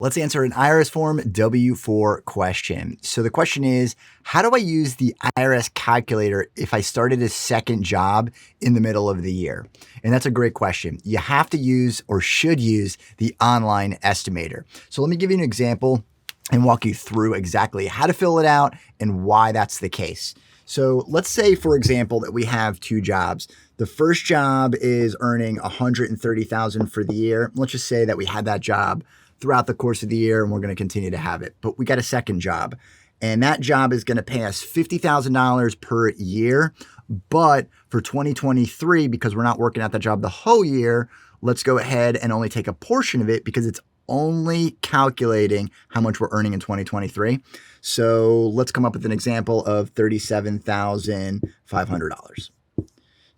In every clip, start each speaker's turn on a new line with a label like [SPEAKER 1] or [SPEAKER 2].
[SPEAKER 1] Let's answer an IRS Form W-4 question. So the question is, how do I use the IRS calculator if I started a second job in the middle of the year? And that's a great question. You have to use or should use the online estimator. So let me give you an example and walk you through exactly how to fill it out and why that's the case. So let's say, for example, that we have two jobs. The first job is earning $130,000 for the year. Let's just say that we had that job throughout the course of the year and we're going to continue to have it. But we got a second job and that job is going to pay us $50,000 per year. But for 2023, because we're not working at that job the whole year, let's go ahead and only take a portion of it because it's only calculating how much we're earning in 2023. So let's come up with an example of $37,500.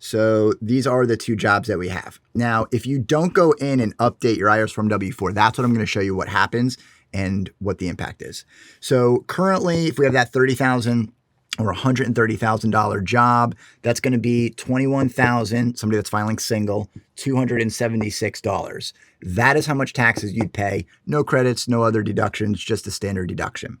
[SPEAKER 1] So these are the two jobs that we have. Now, if you don't go in and update your IRS Form W-4, that's what I'm going to show you what happens and what the impact is. So currently, if we have that $30,000 or $130,000 job, that's going to be $21,000, somebody that's filing single, $276. That is how much taxes you'd pay. No credits, no other deductions, just a standard deduction.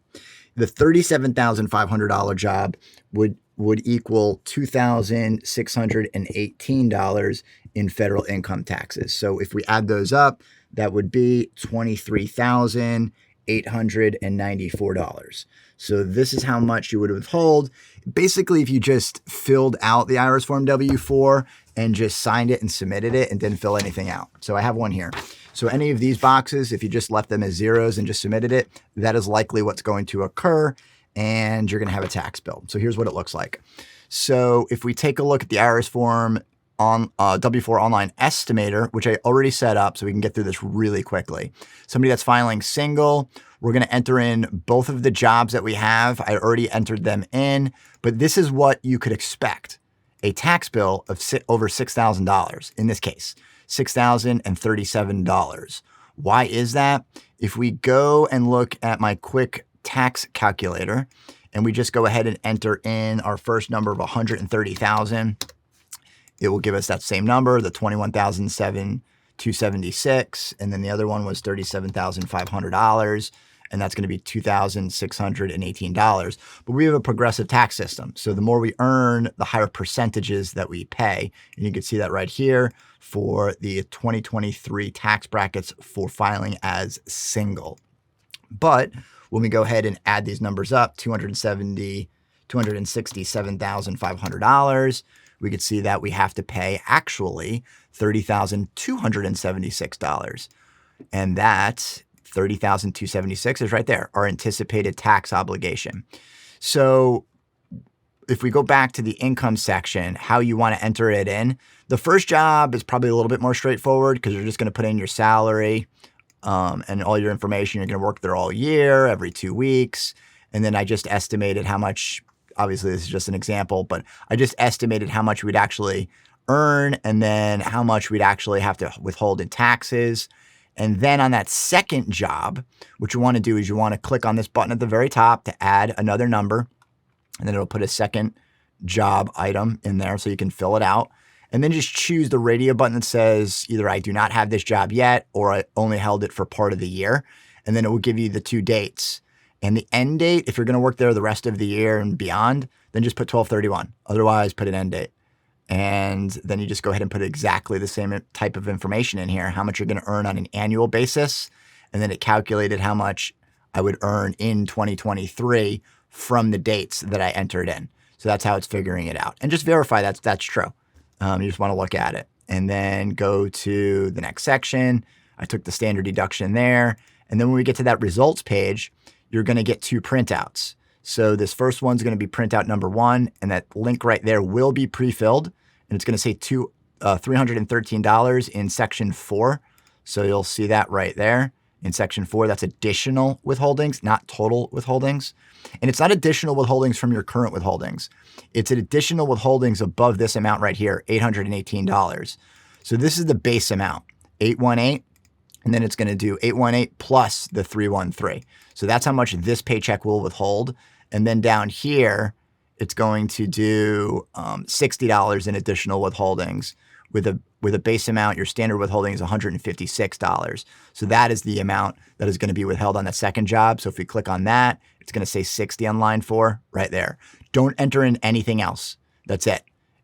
[SPEAKER 1] The $37,500 job would equal $2,618 in federal income taxes. So if we add those up, that would be $23,894. So this is how much you would withhold. Basically, if you just filled out the IRS Form W-4 and just signed it and submitted it and didn't fill anything out. So I have one here. So any of these boxes, if you just left them as zeros and just submitted it, that is likely what's going to occur and you're going to have a tax bill. So here's what it looks like. So if we take a look at the IRS Form on W-4 online estimator, which I already set up so we can get through this really quickly. Somebody that's filing single, we're going to enter in both of the jobs that we have. I already entered them in, but this is what you could expect. A tax bill of over $6,000 in this case, $6,037. Why is that? If we go and look at my quick tax calculator and we just go ahead and enter in our first number of 130,000, it will give us that same number, the $21,276, and then the other one was $37,500, and that's going to be $2,618. But we have a progressive tax system, so the more we earn, the higher percentages that we pay, and you can see that right here for the 2023 tax brackets for filing as single. But when we go ahead and add these numbers up, $267,500, we could see that we have to pay actually $30,276. And that $30,276 is right there, our anticipated tax obligation. So if we go back to the income section, how you want to enter it in, the first job is probably a little bit more straightforward because you're just going to put in your salary and all your information. You're going to work there all year, every 2 weeks. And then I just estimated how much. Obviously, this is just an example, but I just estimated how much we'd actually earn and then how much we'd actually have to withhold in taxes. And then on that second job, what you want to do is you want to click on this button at the very top to add another number. And then it'll put a second job item in there so you can fill it out. And then just choose the radio button that says either I do not have this job yet or I only held it for part of the year. And then it will give you the two dates. And the end date, if you're going to work there the rest of the year and beyond, then just put 12/31. Otherwise, put an end date. And then you just go ahead and put exactly the same type of information in here, how much you're going to earn on an annual basis. And then it calculated how much I would earn in 2023 from the dates that I entered in. So that's how it's figuring it out. And just verify that's true. You just want to look at it. And then go to the next section. I took the standard deduction there. And then when we get to that results page, you're going to get two printouts. So this first one's going to be printout number 1, and that link right there will be pre-filled, and it's going to say $313 in section 4. So you'll see that right there in section 4. That's additional withholdings, not total withholdings. And it's not additional withholdings from your current withholdings. It's an additional withholdings above this amount right here, $818. So this is the base amount, 818. And then it's going to do 818 plus the 313. So that's how much this paycheck will withhold. And then down here, it's going to do $60 in additional withholdings with with a base amount, your standard withholding is $156. So that is the amount that is going to be withheld on the second job. So if we click on that, it's going to say 60 on line 4 right there. Don't enter in anything else. That's it.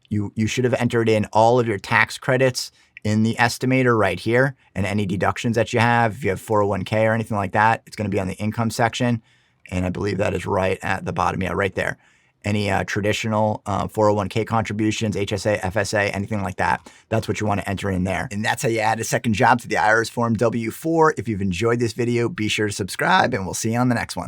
[SPEAKER 1] You should have entered in all of your tax credits in the estimator right here, and any deductions that you have. If you have 401k or anything like that, it's going to be on the income section. And I believe that is right at the bottom. Yeah, right there. Any traditional 401k contributions, HSA, FSA, anything like that. That's what you want to enter in there. And that's how you add a second job to the IRS Form W-4. If you've enjoyed this video, be sure to subscribe, and we'll see you on the next one.